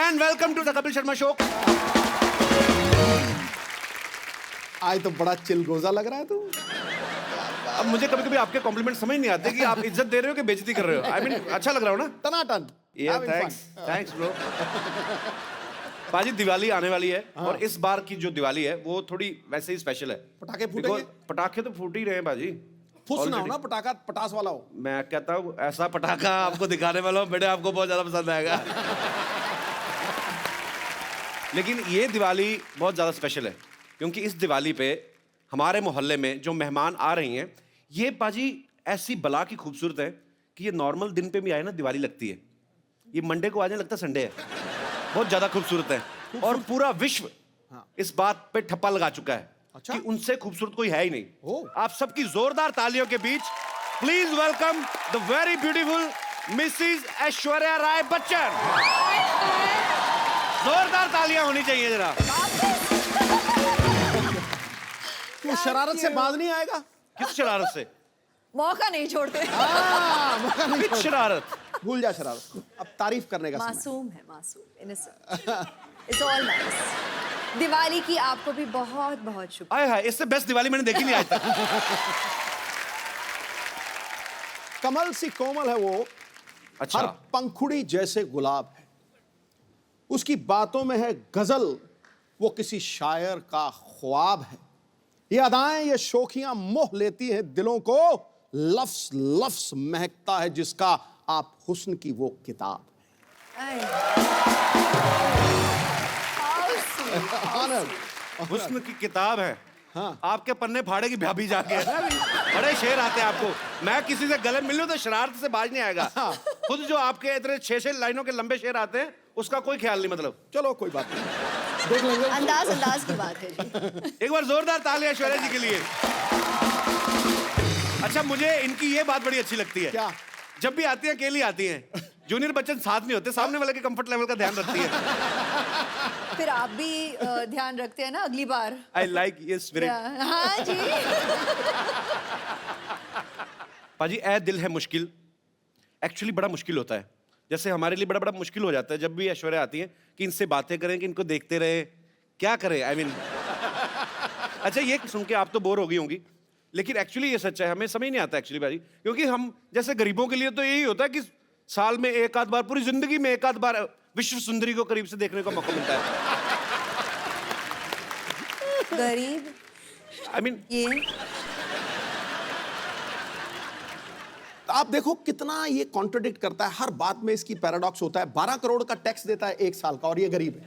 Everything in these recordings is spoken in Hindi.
And welcome to the Kapil Sharma show. आज तो बड़ा चिलगोजा लग रहा है तू। अब मुझे कभी कभी आपके कॉम्प्लीमेंट समझ नहीं आते कि आप इज्जत दे रहे हो कि बेइज्जती कर रहे हो। आई मीन अच्छा लग रहा हो ना? टनाटन। ये थैंक्स थैंक्स ब्रो। पाजी दिवाली आने वाली है और इस बार की जो दिवाली है वो थोड़ी वैसे ही स्पेशल है। पटाखे फूटेंगे? पटाखे तो फूट ही रहे हैं बाजी। फुस ना हो ना, पटाखा पटास वाला हो। मैं कहता हूँ ऐसा पटाखा आपको दिखाने वाला हूँ बेटे, आपको बहुत ज्यादा पसंद आएगा। लेकिन ये दिवाली बहुत ज्यादा स्पेशल है क्योंकि इस दिवाली पे हमारे मोहल्ले में जो मेहमान आ रही हैं ये पाजी ऐसी बला की खूबसूरत है कि ये नॉर्मल दिन पे भी आए ना दिवाली लगती है। ये मंडे को आने लगता संडे है। बहुत ज्यादा खूबसूरत है और पूरा विश्व इस बात पे ठप्पा लगा चुका है कि उनसे खूबसूरत कोई है ही नहीं। आप सबकी जोरदार तालियों के बीच please welcome the very beautiful Mrs Aishwarya Rai Bachchan. जोरदार तालियां होनी चाहिए जरा। तू शरारत से बाज नहीं आएगा? किस शरारत से? मौका नहीं छोड़ते। मौका नहीं किस छोड़ते। शरारत? भूल जा शरारत, अब तारीफ करने का समय। मासूम है, मासूम, innocent. It's all nice. Diwali की आपको भी बहुत बहुत शुभकामनाएं। आए हाय, इससे बेस्ट दिवाली मैंने देखी नहीं आज तक। कमल सी कोमल है वो, अच्छा। हर पंखुड़ी जैसे गुलाब है, उसकी बातों में है गजल, वो किसी शायर का ख्वाब है। ये अदाएं ये शोखियां मोह लेती है दिलों को, लफ्स लफ्स महकता है जिसका आप हुस्न की वो किताब आए। है। हुस्न की किताब है। हाँ। आपके पन्ने फाड़ेगी भाभी जाके। बड़े शेर आते हैं आपको। मैं किसी से गले मिल लूं तो शरारत से बाज नहीं आएगा। खुद जो आपके इतने 6-6 लाइनों के लंबे शेर आते हैं उसका कोई ख्याल नहीं। मतलब चलो कोई बात नहीं, देख लेंगे। अंदाज की बात है जी। एक बार जोरदार तालियां ऐश्वर्या जी के लिए। अच्छा, मुझे इनकी ये बात बड़ी अच्छी लगती है। क्या? जब भी आती हैं अकेली आती हैं, जूनियर बच्चन साथ नहीं होते, सामने वाले के कंफर्ट लेवल का ध्यान रखती है। फिर आप भी ध्यान रखते हैं ना अगली बार। आई लाइक ये स्पिरिट। हाँ जी। पाजी ए दिल है मुश्किल एक्चुअली बड़ा मुश्किल होता है। जैसे हमारे लिए बड़ा बड़ा मुश्किल हो जाता है जब भी ऐश्वर्या आती है कि इनसे बातें करें, कि इनको देखते रहे, क्या करें। आई मीन अच्छा, ये सुन के आप तो बोर हो गई होंगी, लेकिन एक्चुअली ये सच है, हमें समझ नहीं आता एक्चुअली भाई, क्योंकि हम जैसे गरीबों के लिए तो यही होता है कि साल में एक आध बार, पूरी जिंदगी में एक आध बार विश्व सुंदरी को करीब से देखने का मौका मिलता है। गरीब आई मीन ये आप देखो कितना ये कॉन्ट्रडिक्ट करता है, हर बात में इसकी पैराडॉक्स होता है। 12 करोड़ का टैक्स देता है 1 साल का और ये गरीब है।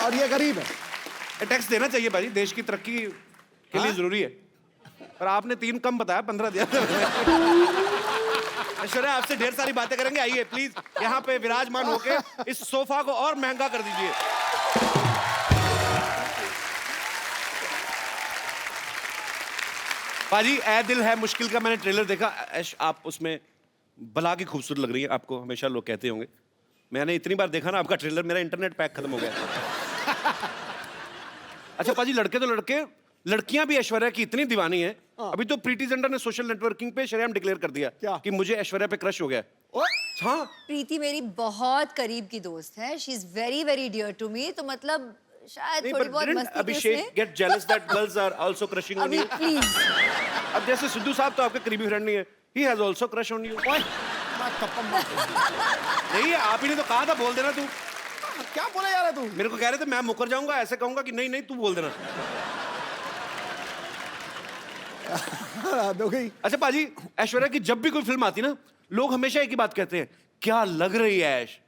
और ये गरीब है। टैक्स देना चाहिए भाई, देश की तरक्की के लिए जरूरी है। पर आपने 3 कम बताया, 15 दिया। ऐश्वर्या आपसे ढेर सारी बातें करेंगे। आइए प्लीज यहाँ पे विराजमान होके इस सोफा को और महंगा कर दीजिए। पाजी ए दिल है मुश्किल का मैंने ट्रेलर देखा। ऐश आप उसमें बला की खूबसूरत लग रही है, आपको हमेशा लोग कहते होंगे। मैंने इतनी बार देखा ना आपका ट्रेलर, मेरा इंटरनेट पैक खत्म हो गया। अच्छा पाजी, लड़के तो लड़के, लड़कियां भी ऐश्वर्या की इतनी दीवानी है। अभी तो प्रीति जिंटा ने सोशल नेटवर्किंग पे शरेआम डिक्लेयर कर दिया क्या? कि मुझे ऐश्वर्या पे क्रश हो गया। हाँ, प्रीति मेरी बहुत करीब की दोस्त है। She is very very dear to me. तो मतलब शायद थोड़ी बहुत मस्ती Abhishek get jealous that girls are also crushing on you. Please. अब जैसे सिद्धू साहब तो आपके करीबी फ्रेंड नहीं है, he has also crush on you. नहीं, आप ही ने तो कहा था बोल देना। तू क्या बोला यार तू? मेरे को कह रहे थे मैं मुकर जाऊंगा, ऐसे कहूंगा कि नहीं नहीं तू बोल देना। हो गई। अच्छा पाजी, ऐश्वर्या की जब भी कोई फिल्म आती ना, लोग हमेशा एक ही बात कहते हैं, क्या लग रही है ऐश।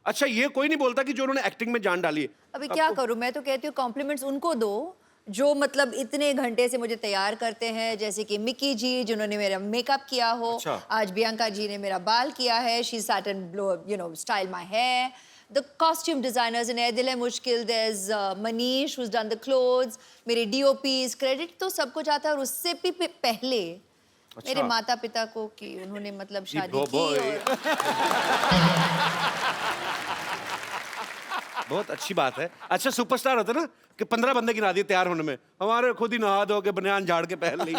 अच्छा, ये कोई नहीं बोलता कि जो उन्होंने एक्टिंग में जान डाली है। अभी क्या करूं, मैं तो कहती हूँ कॉम्प्लीमेंट्स उनको दो जो मतलब इतने घंटे से मुझे तैयार करते हैं, जैसे कि मिकी जी जिन्होंने मेरा मेकअप किया हो। अच्छा। आज बियांका जी ने मेरा बाल किया है। She set and blow you know style my hair. The costume designers in Ae Dil Hai मुश्किल, there's Manish who's done the clothes, मेरे DOPs, credit तो सबको जाता है। और उससे भी पहले मेरे माता पिता को कि उन्होंने मतलब शादी की और बहुत अच्छी बात है। अच्छा, सुपरस्टार होता है ना कि 15 बंदे गिना दिए तैयार होने में, हमारे खुद ही नहा धो के बनियान झाड़ के पहन ली।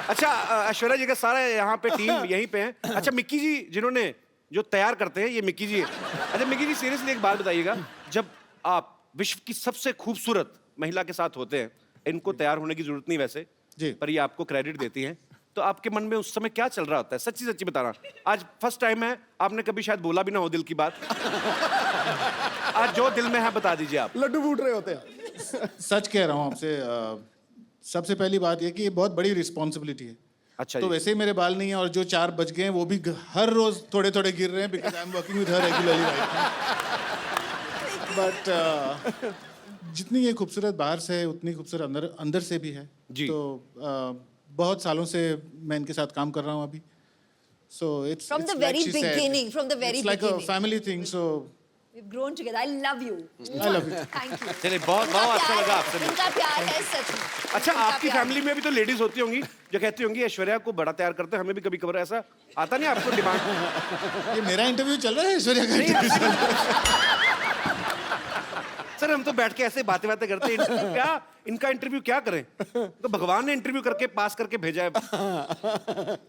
अच्छा, ऐश्वर्या जी का सारा यहाँ पे टीम यहीं पे है। अच्छा, मिक्की जी जिन्होंने जो तैयार करते हैं ये मिक्की जी है। अच्छा मिक्की जी सीरियसली एक बात बताइएगा, जब आप विश्व की सबसे खूबसूरत महिला के साथ होते हैं, इनको तैयार होने की जरूरत नहीं वैसे जी। पर ये आपको क्रेडिट देती हैं, तो आपके मन में उस समय क्या चल रहा होता है? सच्ची सच्ची बताना। आज फर्स्ट टाइम है, आपने कभी शायद बोला भी ना हो दिल की बात। आज जो दिल में है बता दीजिए आप। लड्डू फूट रहे होते हैं। सच कह रहा हूँ आपसे। सबसे पहली बात ये कि ये बहुत बड़ी रिस्पॉन्सिबिलिटी है। अच्छा तो जी। वैसे ही मेरे बाल नहीं है, और जो 4 बज गए हैं वो भी हर रोज थोड़े थोड़े गिर रहे हैं, because I am working with her regularly right. But जितनी ये खूबसूरत बाहर से है उतनी खूबसूरत अंदर अंदर से भी है। जी। तो बहुत सालों से मैं इनके साथ काम कर रहा हूँ अभी। So it's From the very beginning, from the very like a beginning. Family thing. So We've grown together. I love you. I love you. Thank you. चलिए बहुत इनका बहुत अच्छा प्यार लगा है, आपसे मिलकर। इनका प्यार है सच में। अच्छा इनका आपकी प्यार फैमिली में भी तो लेडीज होती होंगी जो कहती होंगी ऐश्वर्या को बड़ा तैयार करते हैं, हमें भी कभी कभार ऐसा आता नहीं आपको डिमांड? ये मेरा इंटरव्यू चल रहा है, ऐश्वर्या का interview चल रहा है? सर हम तो बैठ के ऐसे बातें करते हैं, इनका इंटरव्यू क्या करें? तो भगवान ने इंटरव्यू करके पास करके भेजा है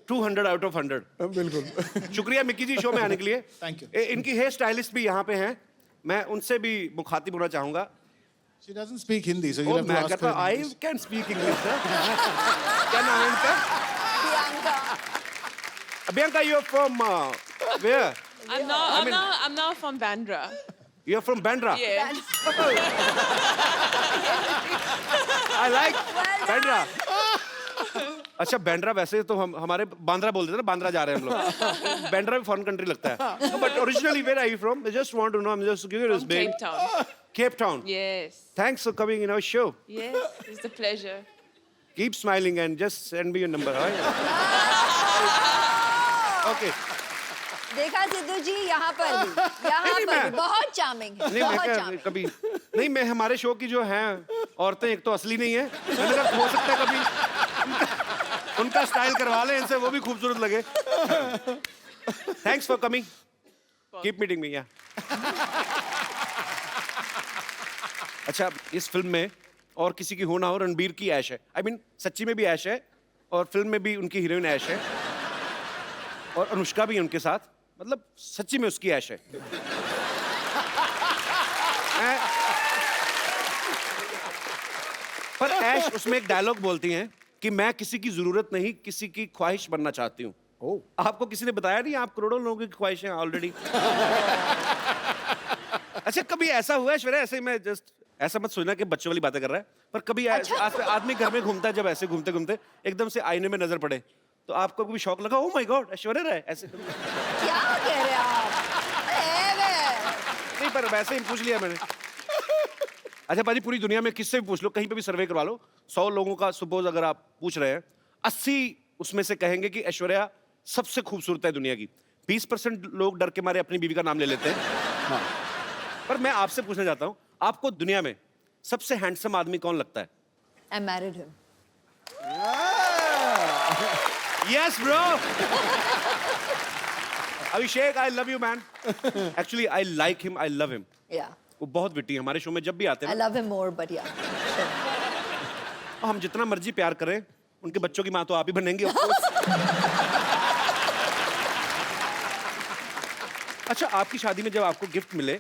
200 आउट ऑफ 100। बिल्कुल। शुक्रिया मिक्की जी शो में आने के लिए। Thank you. इनकी हेयर स्टाइलिस्ट भी यहाँ पे हैं, मैं उनसे भी मुखातिब होना चाहूंगा। She doesn't speak Hindi, so you'll oh have to मैं ask कहता her in I English. Can speak English sir. क्या नाम है इनका? Priyanka. Bianca, you're from where? I'm not from Bandra. You're from Bandra. Yeah. I like Well Bandra. अच्छा बैंड्रा वैसे तो हम हमारे बांद्रा बोलते थे ना, बांद्रा जा रहे हैं हम लोग। बैंड्रा भी फॉरेन कंट्री लगता है। But originally where are you from? I just want to know. I'm just curious, From babe. Cape Town. Cape Town. Yes. Thanks for coming in our show. Yes. It's a pleasure. Keep smiling and just send me your number. All right? Okay. देखा सिद्धू जी यहाँ पर भी मैं- बहुत चार्मिंग है, नहीं मैं बहुत क्या चार्मिंग। कभी नहीं, मैं हमारे शो की जो हैं औरतें एक तो असली नहीं है, मैंने कहा हो सकता है कभी उनका स्टाइल करवा लें इनसे, वो भी खूबसूरत लगे। Thanks for coming, keep meeting me. या अच्छा इस फिल्म में और किसी की हो ना हो, रणबीर की ऐश है। आई मीन सच्ची में भी ऐश है और फिल्म में भी उनकी हीरोइन ऐश है और अनुष्का भी है उनके साथ, मतलब सच्ची में उसकी ऐश है। पर ऐश उसमें एक डायलॉग बोलती हैं कि मैं किसी की जरूरत नहीं किसी की ख्वाहिश बनना चाहती हूँ। आपको किसी ने बताया नहीं आप करोड़ों लोगों की ख्वाहिश हैं ऑलरेडी? अच्छा कभी ऐसा हुआ है ऐश्वर्या, ऐसे ही मैं जस्ट ऐसा मत सोचना कि बच्चों वाली बातें कर रहा है, पर कभी आदमी घर में घूमता है, जब ऐसे घूमते घूमते एकदम से आईने में नजर पड़े तो आपको कभी शौक लगा, oh my God Aishwarya Rai ऐसे? क्या कह रहे हैं आप? नहीं पर वैसे ही पूछ लिया मैंने। अच्छा पाजी पूरी दुनिया में किससे भी पूछ लो, कहीं पे भी सर्वे करवा लो, 100 लोगों का सपोज अगर आप पूछ रहे हैं, 80 उसमें से कहेंगे कि ऐश्वर्या सबसे खूबसूरत है दुनिया की। 20% लोग डर के मारे अपनी बीवी का नाम ले लेते हैं। हाँ। पर मैं आपसे पूछना चाहता हूं, आपको दुनिया में सबसे हैंडसम आदमी कौन लगता है? I married him. Yes bro. Abhishek I love you man. Actually I like him, I love him. Yeah. वो बहुत विटी है, हमारे शो में जब भी आते I हैं ना, love him more, but yeah. हम जितना मर्जी प्यार करें, उनके बच्चों की माँ तो आप ही बनेंगे of course। अच्छा आपकी शादी में जब आपको गिफ्ट मिले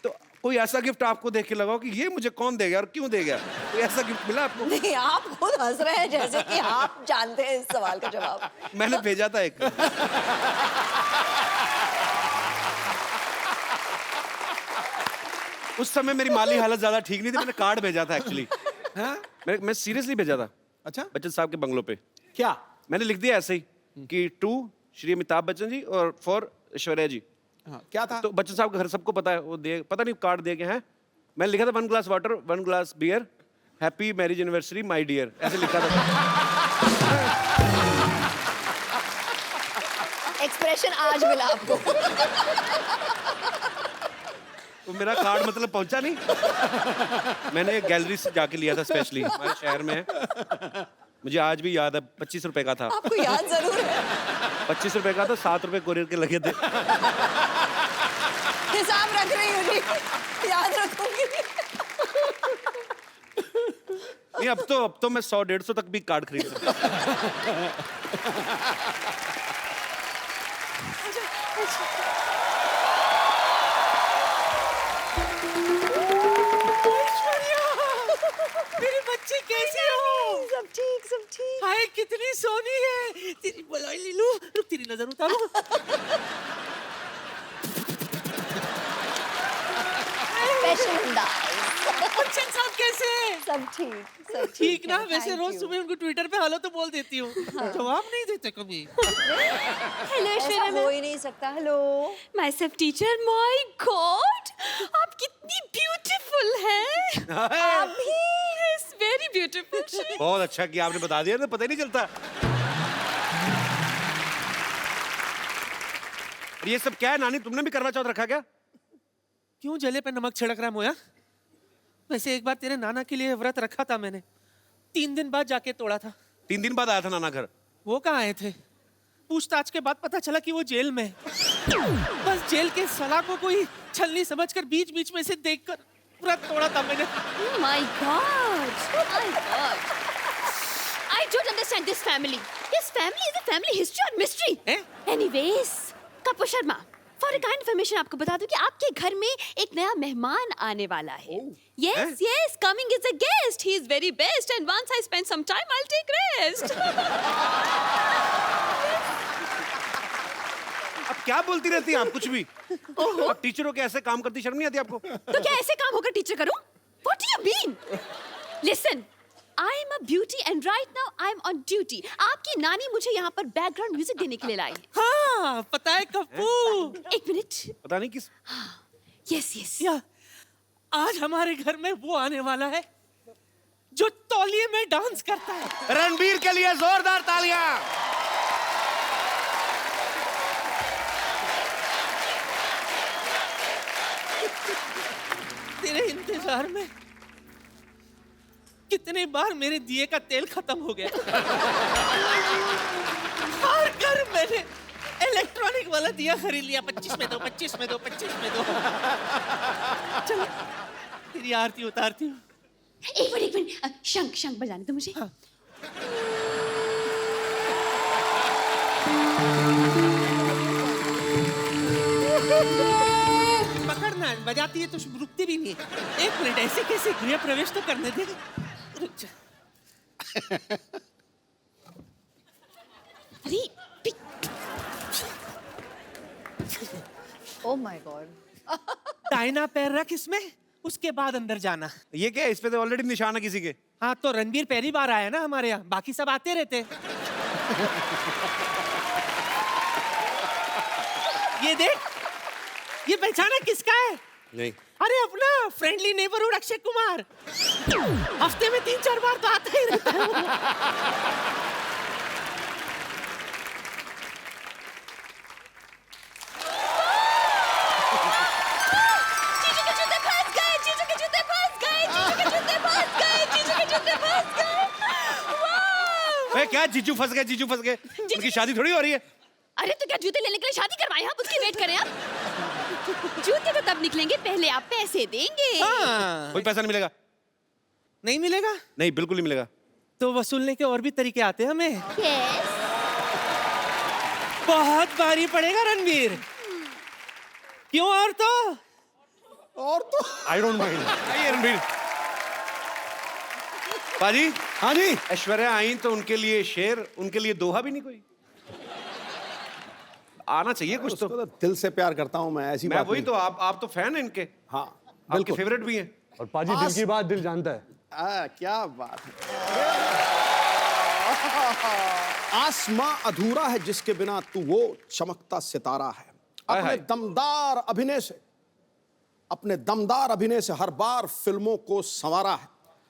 तो कोई ऐसा गिफ्ट आपको देख के लगा हो कि ये मुझे कौन देगा और क्यों देगा? कोई ऐसा गिफ्ट मिला आपको? नहीं, आप खुद हंस रहे हैं जैसे कि आप जानते हैं इस सवाल का जवाब। मैंने भेजा था एक। उस समय मेरी माली हालत ज्यादा ठीक नहीं थी, मैंने कार्ड भेजा था एक्चुअली। मैं सीरियसली भेजा था अच्छा बच्चन साहब के बंगलों पे। क्या? मैंने लिख दिया ऐसे ही कि टू श्री अमिताभ बच्चन जी और फॉर ऐश्वर्या जी। हाँ, क्या था? तो बच्चन साहब का घर सबको पता है, वो दे पता नहीं कार्ड दे के हैं। मैंने लिखा था 1 glass water 1 glass beer happy marriage anniversary my dear, ऐसे लिखा था। एक्सप्रेशन आज मिला आपको। तो मेरा कार्ड मतलब पहुंचा नहीं। मैंने गैलरी से जाके लिया था स्पेशली, हमारे शहर में है, मुझे आज भी याद है। 25 रुपए का था। आपको याद जरूर है। 25 रुपए का था, 7 रुपए कोरियर के लगे थे। हिसाब रख रही हूँ जी, याद रखूंगी। नहीं अब तो मैं 100-150 तक भी कार्ड खरीद सकता। मेरे बच्चे कैसे हो? सब ठीक, सब ठीक। हाय कितनी सोनी है। तेरी बलाई ले लूं। रुक तेरी नजर उतारूं। स्पेशल अंदाज। बच्चे सब कैसे हैं? सब ठीक, सब ठीक ना? है, वैसे thank रोज you। सुबह उनको ट्विटर पे हेलो तो बोल देती हूँ, जवाब नहीं देते कभी। हेलो ऐसा ऐश्वर्या हो मैम, ही नहीं सकता। Hello. My self teacher, my God, आप कितनी ब्यूटीफुल हैं। अभी यस, वेरी ब्यूटीफुल। बहुत अच्छा कि आपने बता दिया, तो पता ही नहीं चलता। ये सब क्या है नानी? तुमने भी करवा चौथ रखा क्या? क्यों जले पे नमक छिड़क रहा है मोया? वैसे एक बार तेरे नाना के लिए व्रत रखा था मैंने, 3 दिन बाद जाके तोड़ा था। 3 दिन बाद आया था नाना घर। वो कहाँ आए थे? पूछताछ के बाद पता चला कि वो जेल में है। बस जेल के सलाखों को ही छलनी समझकर बीच बीच में से देखकर व्रत तोड़ा था मैंने। My God, my God, I don't understand this family. This family is a family history और मिस्ट्री। हैं? Anyways, Kapoor Sharma, for kind information आपको बता दूं कि आपके घर में एक नया मेहमान आने वाला है। Yes yes, coming is a guest, he is very best and once I spend some time I will take rest. अब क्या बोलती रहती हैं आप कुछ भी? अब टीचरों के ऐसे काम करती शर्म नहीं आती आपको? तो क्या ऐसे काम होकर टीचर करूं? What do you mean? Listen, I am a beauty and right now I am on duty. आपकी नानी मुझे यहाँ पर बैकग्राउंड म्यूजिक देने के लिए लाई है। हाँ, पता है कप्पू। एक मिनट। पता नहीं किस। Yes yes. या आज हमारे घर में वो आने वाला है जो तौलिए में डांस करता है। रणबीर के लिए जोरदार तालियां। तेरे इंतजार में कितने बार मेरे दिए का तेल खत्म हो गया। हर घर मैंने इलेक्ट्रॉनिक वाला दिया खरीद लिया। 25 में दो, 25 में दो, 25 में दो। चलो तेरी आरती उतारती हूँ। एक मिनट, शंख शंख बजाने दो मुझे। हाँ। पकड़ना, बजाती है तो रुकती भी नहीं है। 1 मिनट, ऐसे कैसे? गृह प्रवेश तो करने दे। रुक जा। अरे ओह माय गॉड। दाहिना पैर रख इसमें, उसके बाद अंदर जाना। ये क्या है? इस पे तो ऑलरेडी निशान है किसी के। हाँ, तो रणबीर पहली बार आया ना हमारे यहाँ, बाकी सब आते रहते। ये देख, ये पहचाना किसका है? नहीं। अरे अपना फ्रेंडली नेबरहुड अक्षय कुमार। हफ्ते में 3-4 बार तो आता ही रहता है वो। जीजू के जूते फंस गए, जीजू के जूते फंस गए, जीजू के जूते फंस गए, जीजू के जूते फंस गए। वाह! ए, क्या जीजू फंस गए? जीजू फंस गए? उनकी शादी थोड़ी हो रही है। अरे तो क्या जूते लेने के लिए शादी करवाए? आप उसकी वेट करें। आप जूते तो तब निकलेंगे, पहले आप पैसे देंगे। हाँ। कोई पैसा नहीं मिलेगा। नहीं मिलेगा नहीं, बिल्कुल नहीं मिलेगा। तो वसूलने के और भी तरीके आते हैं हमें। यस। बहुत भारी पड़ेगा रणबीर। क्यों? और तो आई डोंट माइंड। आइए रणबीर। पाजी। हाँ जी। ऐश्वर्या आई तो उनके लिए शेर, उनके लिए दोहा भी नहीं कोई? आना चाहिए कुछ तो। उसको तो दिल से प्यार करता हूं मैं, ऐसी मैं बात वही नहीं। तो, आप तो फैन हैं इनके। हाँ आपके बिल्कुल। फेवरेट भी हैं। और पाजी दिल की बात दिल जानता है। क्या बात है। आसमां अधूरा है जिसके बिना तू वो चमकता सितारा है। हाय अपने हाय। दमदार अभिनय से हर बार फिल्मों को संवारा है।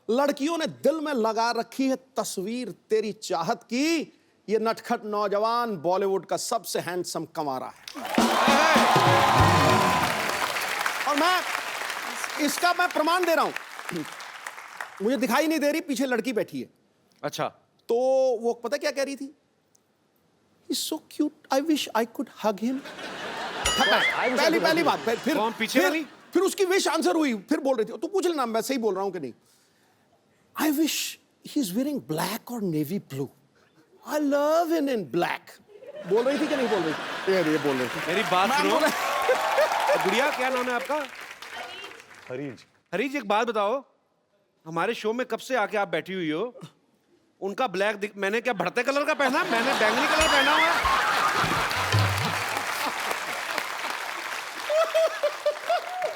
लड़कियों ने दिल में लगा रखी है तस्वीर तेरी चाहत की। ये नटखट नौजवान बॉलीवुड का सबसे हैंडसम कमारा है। और इसका मैं प्रमाण दे रहा हूं। मुझे दिखाई नहीं दे रही, पीछे लड़की बैठी है। अच्छा। तो वो पता क्या कह रही थी? He's so cute, I wish I could hug him. पहली बात। फिर कौन पीछे वाली? फिर उसकी विश आंसर हुई। फिर बोल रही थी, तू पूछ लेना मैं सही बोल रहा हूं कि नहीं। I wish he's wearing black or navy blue. I love him in black. बोल रही थी कि नहीं बोल रही थी? ये बोल रही थी। मेरी बात मैं सुनो। बोला- गुड़िया, क्या नाम है आपका? हरीज हरीज, एक बात बताओ, हमारे शो में कब से आके आप बैठी हुई हो? उनका ब्लैक मैंने क्या बढ़ते कलर का पहना? मैंने बैंगनी कलर पहना हुआ है।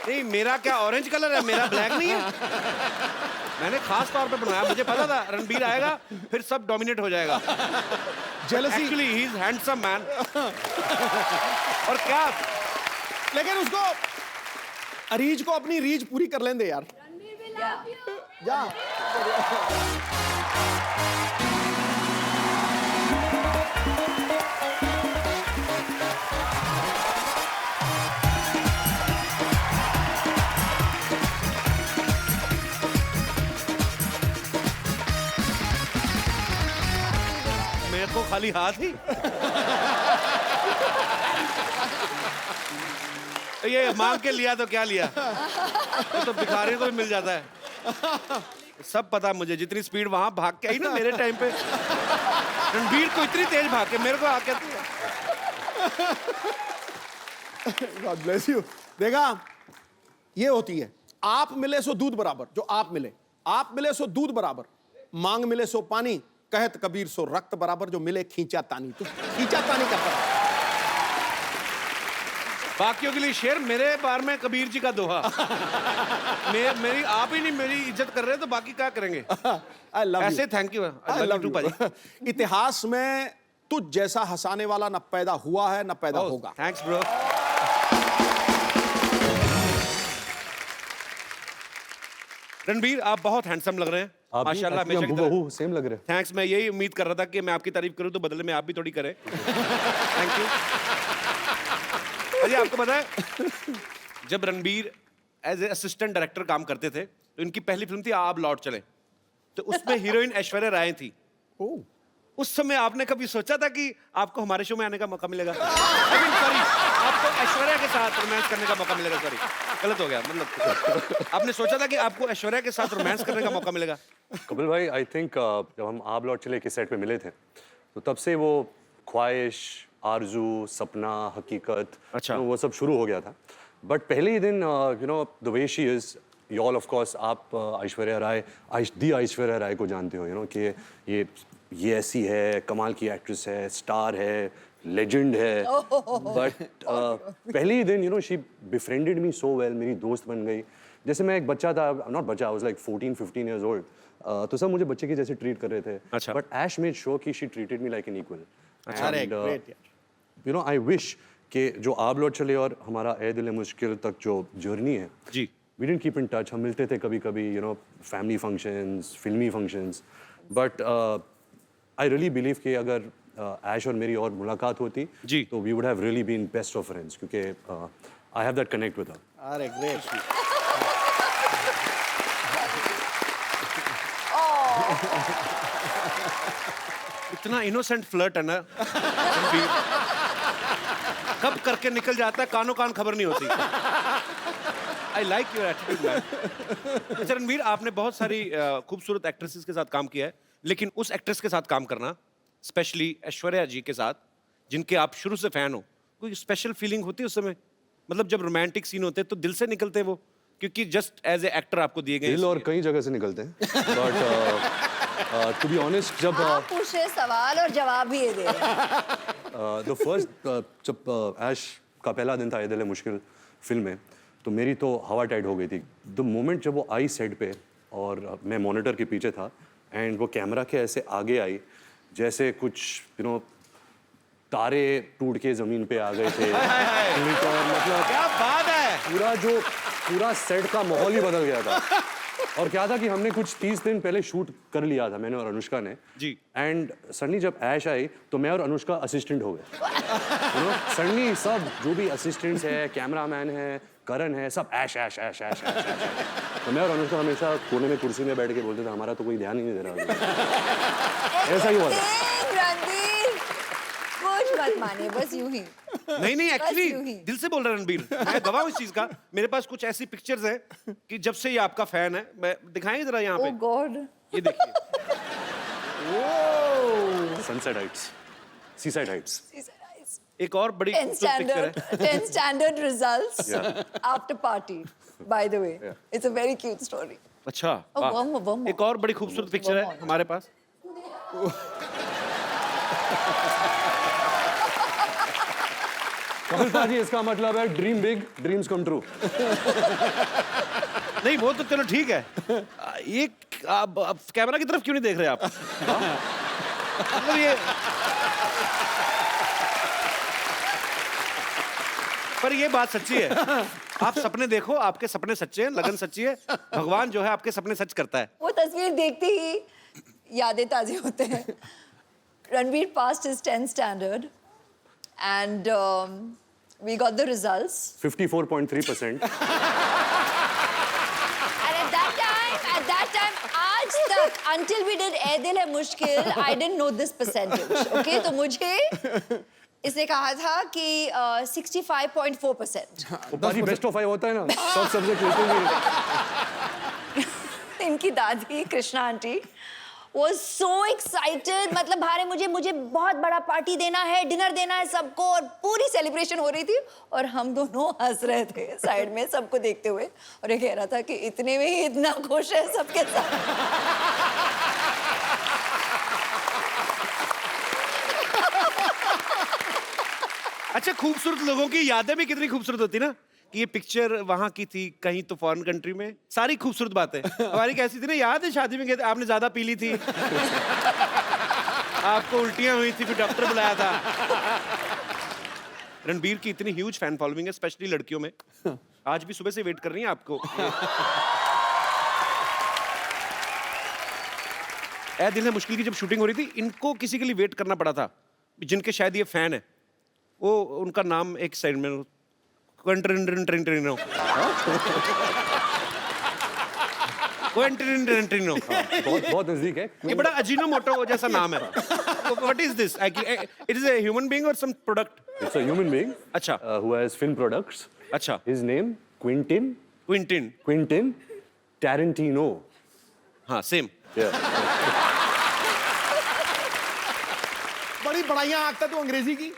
नहीं, मेरा क्या ऑरेंज कलर है, मेरा ब्लैक नहीं है। मैंने खास तौर पे बनाया, मुझे पता था रणबीर आएगा फिर सब डोमिनेट हो जाएगा। Jealousy. Actually he is handsome man. और क्या, लेकिन उसको अरीज को अपनी रीज पूरी कर लेंदे यार। जा। मेरे को खाली हाथ ही। ये मांग के लिया तो क्या लिया, ये तो भिखारी को भी मिल जाता है। सब पता मुझे, जितनी स्पीड वहां भाग के आई ना मेरे टाइम पे, रणबीर को इतनी तेज भाग के मेरे को आके God bless you। देखा, ये होती है, आप मिले सो दूध बराबर। जो आप मिले सो दूध बराबर, मांग मिले सो पानी, कहत कबीर सो रक्त बराबर, जो मिले खींचा तानी। तू खींचा तानी करता है। बाकियों के लिए शेर, मेरे बार में कबीर जी का दोहा। मेरी आप ही नहीं मेरी इज्जत कर रहे तो बाकी क्या करेंगे? I love you। ऐसे thank you, I love you। भाजी। इतिहास में तुझ जैसा हंसाने वाला न पैदा हुआ है न पैदा होगा। Thanks bro. रणबीर, आप बहुत हैंडसम लग रहे हैं आप माशाल्लाह। हमेशा की तरह। बहू सेम लग रहे हैं। थैंक्स, मैं यही उम्मीद कर रहा था कि मैं आपकी तारीफ करूं तो बदले में आप भी थोड़ी करें। Thank you. अजय, आपको पता है जब Ranbir as a assistant director काम करते थे तो इनकी पहली फिल्म थी आप लौट चले, तो उसमें हीरोइन ऐश्वर्या राय थी। उस समय आपने कभी सोचा था कि आपको हमारे शो में आने का मौका मिलेगा? सॉरी, आपको ऐश्वर्या के साथ रोमांस करने का मौका मिलेगा। सॉरी, गलत हो गया, मतलब आपने सोचा था कि आपको ऐश्वर्या के साथ रोमांस करने का मौका मिलेगा? कपिल भाई, आई थिंक जब हम आप लौट चले के सेट पे मिले थे तो तब से वो ख्वाहिश, आरजू, सपना, हकीकत, अच्छा। वो सब शुरू हो गया था। बट पहले ही दिन you know the way she is, you all of course आप ऐश्वर्या राय, दी ऐश्वर्या राय को जानते हो, यू नो कि ये ऐसी है, कमाल की एक्ट्रेस है, स्टार है, लेजेंड है। बट पहले ही दिन you know she befriended me so well, मेरी दोस्त बन गई। जैसे मैं एक बच्चा था, नॉट बच्चा, I was like 14-15 years old, तो सब मुझे बच्चे के जैसे ट्रीट कर रहे थे। अच्छा। बट ऐश मेड श्योर कि she treated me like an equal. अरे ग्रेट यार। यू नो आई विश कि जो आप लौट चले और हमारा ए दिल मुश्किल तक जो जर्नी है, जी, we didn't keep in touch. हम मिलते थे कभी कभी, यू नो फैमिली फंक्शंस, फिल्मी functions, but I really believe कि अगर ऐश और मेरी और मुलाकात होती जी, तो we would have really been best of friends, क्योंकि I have that connect with her. अरे ग्रेट। इतना इनोसेंट फ्लर्ट है ना रणबीर, कब करके निकल जाता है, कानों कान खबर नहीं होती। I like your attitude man. अच्छा रणबीर, आपने बहुत सारी खूबसूरत एक्ट्रेसेस के साथ काम किया है, लेकिन उस एक्ट्रेस के साथ काम करना, स्पेशली ऐश्वर्या जी के साथ, जिनके आप शुरू से फैन हो, कोई स्पेशल फीलिंग होती है उस समय? मतलब जब रोमांटिक सीन होते हैं तो दिल से निकलते हैं वो, क्योंकि जस्ट एज ए एक्टर आपको दिए गए दिल और कई जगह से निकलते हैं, बट टू बी ऑनेस्ट, जब आप पूछ रहे सवाल और जवाब भी ये दे रहे हैं। द फर्स्ट जब ऐश का पहला दिन था ये दिल है मुश्किल फिल्म में, तो मेरी तो हवा टाइट हो गई थी। द मोमेंट जब वो आई सेट पे और मैं मॉनिटर के पीछे था एंड वो कैमरा के ऐसे आगे आई जैसे कुछ यू नो तारे टूट के जमीन पे आ गए थे। मतलब क्या बात है, पूरा सेट का माहौल ही बदल गया था। और क्या था कि हमने कुछ 30 दिन पहले शूट कर लिया था, मैंने और अनुष्का ने जी। एंड सडनली जब ऐश आई तो मैं और अनुष्का असिस्टेंट हो गए। यू नो सडनली सब जो भी असिस्टेंट्स है, कैमरामैन है, करण है, सब ऐश ऐश ऐश ऐश ऐश ऐश। तो मैं और अनुष्का हमेशा कोने में कुर्सी में बैठ के बोलते थे हमारा तो कोई ध्यान ही नहीं दे रहा। ऐसा ही हुआ था। रणबीर, कुछ मत माने, बस यूं ही। नहीं नहीं, यूं एक्चुअली ही। दिल से बोल रहा है रणबीर, मैं गवाह हूं इस चीज का। मेरे पास कुछ ऐसी पिक्चर्स हैं कि जब से ये आपका फैन है, मैं दिखाएंगे जरा यहाँ ओह पे, गॉड। ये देखिए। Sunset Heights. Seaside Heights. एक और बड़ी 10 खूबसूरत पिक्चर standard, है 10 standard results after party, by the way. It's a very cute story. अच्छा वाह। one more. एक और बड़ी खूबसूरत पिक्चर है हमारे पास। कपिल पाजी, इसका मतलब है dream big, dreams come true. नहीं वो तो चलो ठीक है। ये आप कैमरा की तरफ क्यों नहीं देख रहे आप? मतलब ये पर ये बात सच्ची है। आप सपने देखो, आपके सपने सच्चे हैं, लगन सच्ची है। भगवान जो है आपके सपने सच करता है। वो तस्वीर देखते ही यादें ताज़ी होते हैं। Ranveer passed his 10th standard and we got the results. 54.3%. And at that time, आज तक, until we did Ae Dil Hai Mushkil, I didn't know this percentage. Okay, तो मुझे इसने कहा था कि 65.4%. वो पाजी बेस्ट ऑफ 5 होता है ना, सब सब्जेक्ट बिल्कुल नहीं। इनकी दादी Krishna aunty was so excited, मतलब भारे मुझे बहुत बड़ा पार्टी देना है, डिनर देना है सबको, और पूरी सेलिब्रेशन हो रही थी और हम दोनों हंस रहे थे साइड में सबको देखते हुए, और ये कह रहा था कि इतने में ही इतना खुश है सबके साथ। अच्छा, खूबसूरत लोगों की यादें भी कितनी खूबसूरत होती ना, कि ये पिक्चर वहां की थी, कहीं तो फॉरेन कंट्री में। सारी खूबसूरत बातें हमारी कैसी थी ना, याद है शादी में गए थे, आपने ज्यादा पी ली थी, आपको उल्टियां हुई थी, फिर डॉक्टर बुलाया था। रणबीर की इतनी ह्यूज फैन फॉलोइंग है, स्पेशली लड़कियों में। आज भी सुबह से वेट कर रही हैं आपको। ए दिल है मुश्किल की जब शूटिंग हो रही थी, इनको किसी के लिए वेट करना पड़ा था, जिनके शायद ये फैन है। वो उनका नाम एक साइड में क्वेंटिनो बहुत नजदीक है। ये बड़ा अजीनोमोटो जैसा नाम है। What is this? It is a human being और some product? It's a human being अच्छा who has film products. अच्छा His name Quentin Tarantino. हाँ सेम। Yeah. बड़ी बड़ाइयां आंकता तू अंग्रेजी की।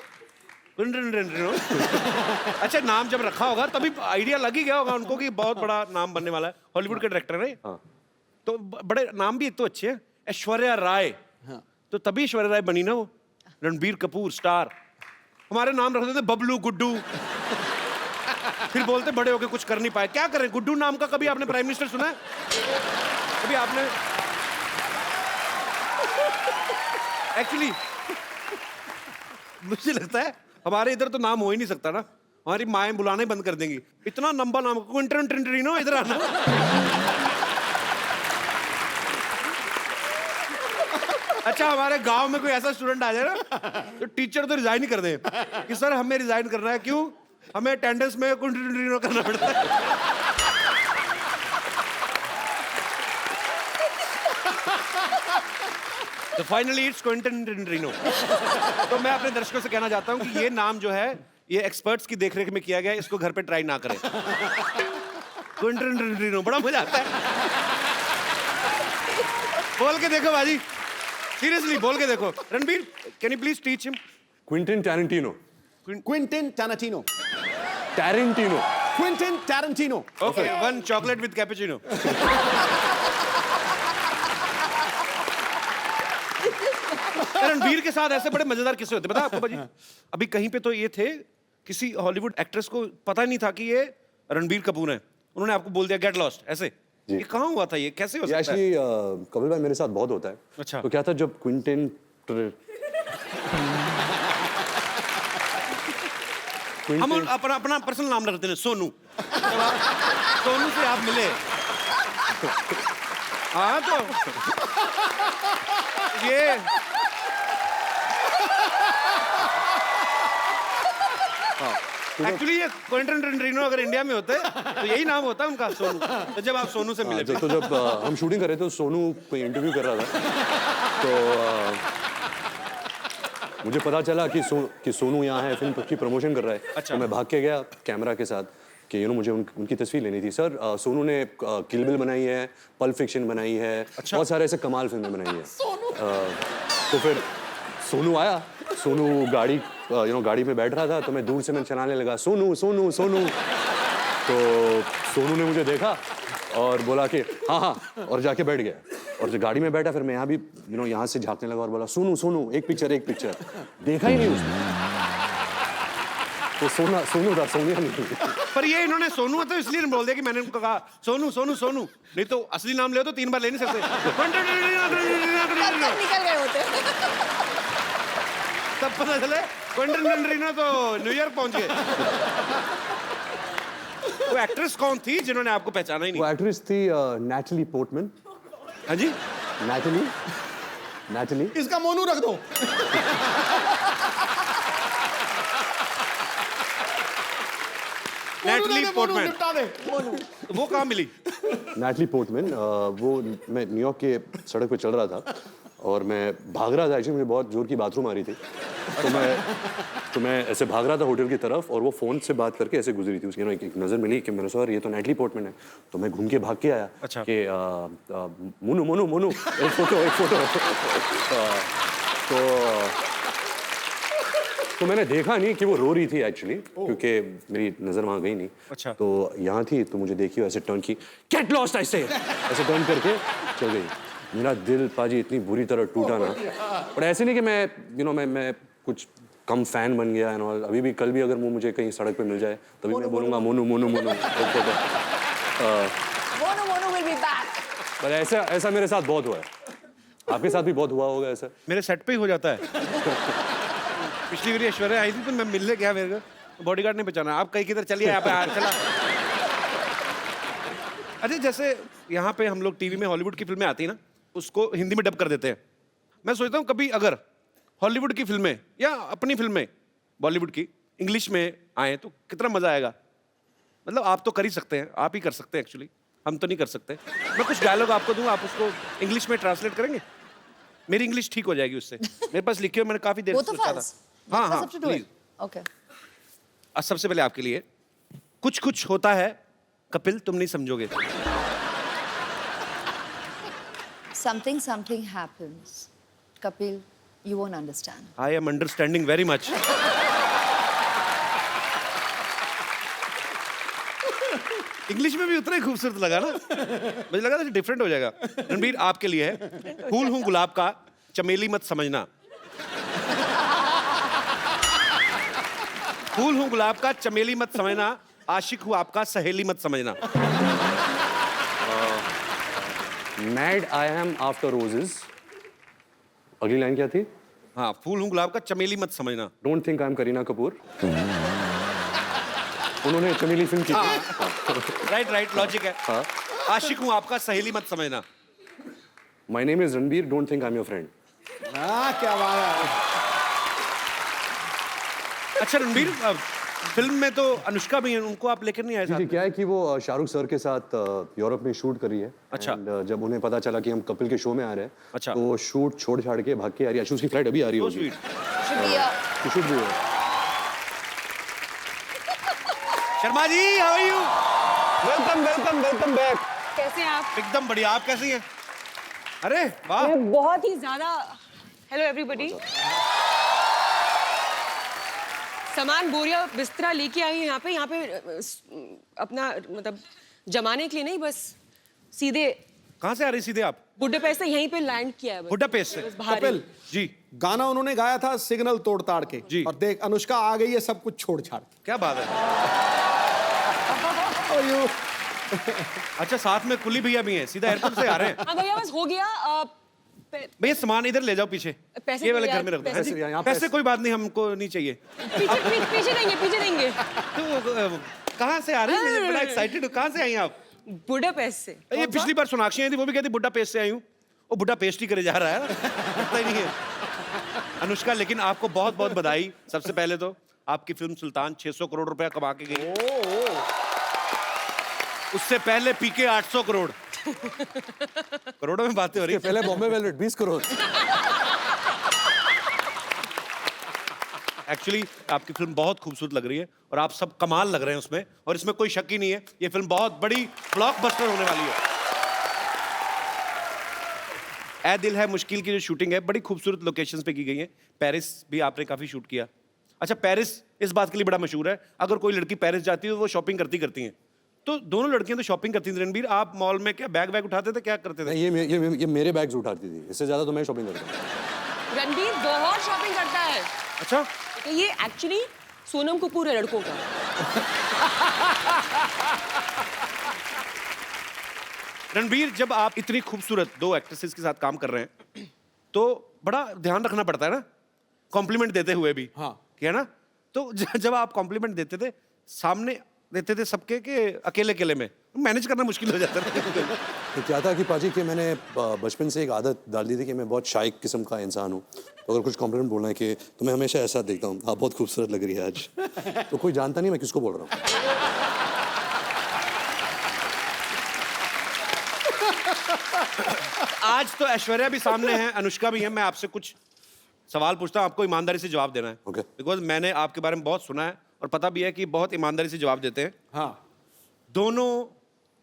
अच्छा, नाम जब रखा होगा तभी आइडिया लग ही गया होगा उनको कि बहुत बड़ा नाम बनने वाला है। हॉलीवुड के डायरेक्टर है हाँ। तो बड़े नाम भी एक तो अच्छे हैं। ऐश्वर्या राय, तो तभी ऐश्वर्या राय बनी ना वो। रणबीर कपूर स्टार। हमारे नाम रखते थे बबलू, गुड्डू। फिर बोलते बड़े होके कुछ कर नहीं पाए। क्या करें, गुड्डू नाम का कभी आपने प्राइम मिनिस्टर सुना है? कभी आपने? एक्चुअली मुझे लगता है हमारे इधर तो नाम हो ही नहीं सकता ना, हमारी माएं बुलाना ही बंद कर देंगी। इतना लंबा नाम, क्विंटन ट्रिंटरिनो, इधर आना। अच्छा, हमारे गांव में कोई ऐसा स्टूडेंट आ जाए ना, तो टीचर तो रिजाइन ही कर दे कि सर हमें रिजाइन करना है। क्यों? हमें अटेंडेंस में क्विंटन ट्रिंटरिनो करना पड़ता है। तो फाइनली इट्स क्विंटन ट्रिंटरिनो। तो मैं अपने दर्शकों से कहना चाहता हूं कि ये नाम जो है, ये एक्सपर्ट्स की देखरेख में किया गया है, इसको घर पे ट्राई ना करें। क्विंटन ट्रिंटरिनो, बड़ा मजा आता है। बोल के देखो बाजी, सीरियसली बोल के देखो। Ranbir, can you please teach him? Quentin Tarantino. Quentin Tarantino. Tarantino. Quentin Tarantino. Okay, one chocolate with cappuccino. Ranbir के साथ ऐसे बड़े मजेदार किस्से होते, पता आपको बाजी? अभी कहीं पे तो ये थे, किसी हॉलीवुड एक्ट्रेस को पता नहीं था कि ये रणबीर कपूर है। उन्होंने आपको बोल दिया गेट लॉस्ट, ऐसे। ये कहाँ हुआ था? ये कैसे हो सकता है? एक्चुअली कपिल भाई मेरे साथ बहुत होता है। अच्छा। तो क्या था, जब क्विंटिन हम अपना अपना पर्सनल नाम रखते हैं, सोनू। सोनू से आप मिले। हाँ तो ये एक्चुअली ये क्विंटन ट्रिंटरिनो अगर इंडिया में होते तो यही नाम होता उनका, सोनू। तो जब आप सोनू से मिले, तो जब हम शूटिंग कर रहे थे तो सोनू कोई इंटरव्यू कर रहा था, तो मुझे पता चला कि सोनू यहाँ है, फिल्म की प्रमोशन कर रहा है। अच्छा। तो मैं भाग के गया कैमरा के साथ कि मुझे उनकी तस्वीर लेनी थी। सर सोनू ने किल बिल बनाई है, पल्प फिक्शन बनाई है, अच्छा। बहुत सारे ऐसे कमाल फिल्में बनाई है। तो फिर सोनू आया, सोनू गाड़ी गाड़ी में बैठ रहा था, तो मैं दूर से मैं चलाने लगा, सोनू सोनू सोनू। तो सोनू ने मुझे देखा और बोला कि हाँ हाँ, और जाके बैठ गया। और जब गाड़ी में बैठा फिर मैं यहाँ भी यहाँ से झांकने लगा और बोला सोनू सोनू एक पिक्चर। देखा ही नहीं उसने, तो सोनू था, सोनिया नहीं। पर ये इन्होंने सोनू तो इसलिए बोल दिया कि मैंने उनको कहा सोनू सोनू सोनू, नहीं तो असली नाम ले तो 3 बार ले नहीं सकते। निकल गए होते। तब पता चले क्वेंटिन तो न्यूयॉर्क पहुंच गए। वो एक्ट्रेस कौन थी जिन्होंने आपको पहचाना ही वो नहीं? एक्ट्रेस थी नैटली पोर्टमैन। हाँ जी, नैटली। इसका मोनू रख दो। Natalie Portman. निपटा दे। वो कहाँ मिली? नैटली पोर्टमैन, वो मैं न्यूयॉर्क के सड़क पे चल रहा था और मैं भाग रहा था। एक्चुअली मुझे बहुत जोर की बाथरूम आ रही थी, तो मैं ऐसे भाग रहा था होटल की तरफ और वो फ़ोन से बात करके ऐसे गुजरी थी। उसकी एक नज़र मिली कि मैंने सोचा ये तो नैटली पोर्टमैन है, तो मैं घूम के भाग के आया। अच्छा। कि मोनू एक फोटो। तो मैंने देखा नहीं कि वो रो रही थी एक्चुअली, क्योंकि मेरी नज़र वहाँ गई नहीं। अच्छा। तो यहाँ थी, तो मुझे देखी ऐसे टर्न की, गेट लॉस्ट ऐसे टर्न करके चल गई। मेरा दिल पाजी इतनी बुरी तरह टूटा ना, पर ऐसे नहीं कि मैं कुछ कम फैन बन गया है और अभी भी कल भी अगर वो मुझे कहीं सड़क पे मिल जाए तभी मैं बोलूँगा Monu. Monu will be back. पर ऐसा मेरे साथ बहुत हुआ है, आपके साथ भी बहुत हुआ होगा ऐसा। मेरे सेट पे ही हो जाता है। पिछली बार ऐश्वर्या आई थी तो मैं मिलने गया, मेरे को बॉडीगार्ड ने पहचाना, आप कहीं किधर चलिए यहाँ पे चला। अरे जैसे यहाँ पे हम लोग टीवी में हॉलीवुड की फिल्में आती है ना, उसको हिंदी में डब कर देते हैं। मैं सोचता हूँ कभी अगर हॉलीवुड की फिल्में या अपनी फिल्में बॉलीवुड की इंग्लिश में आए तो कितना मजा आएगा। मतलब आप तो कर ही सकते हैं, आप ही कर सकते हैं एक्चुअली, हम तो नहीं कर सकते। मैं कुछ डायलॉग आपको दूंगा, आप उसको इंग्लिश में ट्रांसलेट करेंगे, मेरी इंग्लिश ठीक हो जाएगी उससे। मेरे पास लिखे हुए मैंने काफी देर Both से of सोचा us? था। हाँ Both हाँ of us have to do it? Please. Okay. आज सबसे पहले आपके लिए कुछ होता है कपिल, तुम नहीं समझोगे। Something happens. Kapil, you won't understand. I am understanding very much. English में भी उतना ही खूबसूरत लगा ना, मुझे लगा था डिफरेंट हो जाएगा। रणबीर आपके लिए है, फूल हूं गुलाब का चमेली मत समझना। फूल हूं गुलाब का चमेली मत समझना, आशिक हूं आपका सहेली मत समझना। Mad I am after roses. अगली लाइन क्या थी? हाँ, फूल हूं गुलाब का चमेली मत समझना। Don't think I am Kareena Kapoor. उन्होंने चमेली फिल्म की थी। राइट लॉजिक है। हाँ। आशिक हूं आपका सहेली मत समझना। My name is Ranbir, don't think I am your friend. हाँ, क्या बात है। अच्छा रणबीर, फिल्म में तो अनुष्का भी है, उनको आप लेकर नहीं आए साथ? जी, क्या है कि वो शाहरुख सर के साथ यूरोप में शूट कर रही है। अच्छा। And, जब उन्हें पता चला कि हम कपिल के शो में आ रहे हैं, अच्छा। तो वो शूट छोड़ छाड़ के भाग के आ रही है। उसकी फ्लाइट अभी आ रही So होगी। sweet. Shukriya. शूट भी है। Sharma ji, how are you? Welcome back. कैसे हैं आप? एकदम बढ़िया, आप कैसी हैं? अरे वाह, मैं बहुत ही ज्यादा। Hello everybody. सामान बोरिया बिस्तरा लेके आई हूँ यहाँ पे अपना मतलब जमाने के लिए नहीं, बस सीधे कहाँ से आ रही सीधे आप? बुडापेस्ट से यहीं पे लैंड किया है बस। बुडापेस्ट से? बस बाहर ही। कपिल, जी, गाना उन्होंने गाया था सिग्नल तोड़ ताड़ के, जी। और देख अनुष्का आ गई है सब कुछ छोड़ छाड़ के। क्या बात है। अच्छा, साथ में कुली भैया भी हैं, सीधा एयरपोर्ट से आ रहे हैं। हाँ भैया, बस हो गया। भैया सामान इधर ले जाओ पीछे, पैसे ये वाले तो घर यार, में रख दो। पैसे- हाँ जी? यहाँ पैसे कोई बात नहीं, हमको नहीं चाहिए। पीछे देंगे। तो कहाँ से आ रही हैं? मैं बड़ा एक्साइटेड हूँ। कहाँ से आई हैं आप? बुडापेस्ट से। ये पिछली बार सोनाक्षी आई थी, वो भी कहती बुड्ढा पेस्ट से आई हूँ। वो बुड्ढा पेस्ट ही करे जा रहा है, पता ही नहीं है। अनुष्का, लेकिन आपको बहुत बहुत बधाई। सबसे पहले तो आपकी फिल्म सुल्तान 600 करोड़ रुपया कमा के गई। उससे पहले पीके 800 करोड़। करोड़ों में बातें हो रही। पहले बॉम्बे वेलवेट 20 करोड़। एक्चुअली आपकी फिल्म बहुत खूबसूरत लग रही है और आप सब कमाल लग रहे हैं उसमें, और इसमें कोई शक ही नहीं है, ये फिल्म बहुत बड़ी ब्लॉकबस्टर होने वाली है। ए दिल है मुश्किल की जो शूटिंग है बड़ी खूबसूरत लोकेशंस पे की गई है। पेरिस भी आपने काफ़ी शूट किया। अच्छा, पेरिस इस बात के लिए बड़ा मशहूर है, अगर कोई लड़की पेरिस जाती है तो वो शॉपिंग करती हैं। तो दोनों लड़कियां तो शॉपिंग करती थी। रणबीर, आप मॉल में क्या बैग उठाते थे, क्या करते थे? नहीं, ये मेरे बैग्स उठाती थी, इससे ज़्यादा तो मैं शॉपिंग करता हूँ। रणबीर बहुत शॉपिंग करता है। अच्छा, तो ये एक्चुअली सोनम कपूर है लड़कों का। रणबीर, जब आप इतनी खूबसूरत दो एक्ट्रेसेस के साथ काम कर रहे हैं तो बड़ा ध्यान रखना पड़ता है ना, कॉम्प्लीमेंट देते हुए भी। हाँ। क्या ना, तो जब आप कॉम्प्लीमेंट देते थे, सामने देते थे सबके के अकेले में, मैनेज करना मुश्किल हो जाता था। तो क्या था कि पाजी कि मैंने बचपन से एक आदत डाल दी थी कि मैं बहुत शाय किस्म का इंसान हूँ। तो अगर कुछ कॉम्प्लीमेंट बोलना है कि तो मैं हमेशा ऐसा देखता हूँ, आप बहुत खूबसूरत लग रही है आज। तो कोई जानता नहीं मैं किसको बोल रहा हूँ। आज तो ऐश्वर्या भी सामने है, अनुष्का भी है। मैं आपसे कुछ सवाल पूछता हूँ, आपको ईमानदारी से जवाब देना है। Okay. बिकॉज मैंने आपके बारे में बहुत सुना है और पता भी है कि बहुत ईमानदारी से जवाब देते हैं। हाँ, दोनों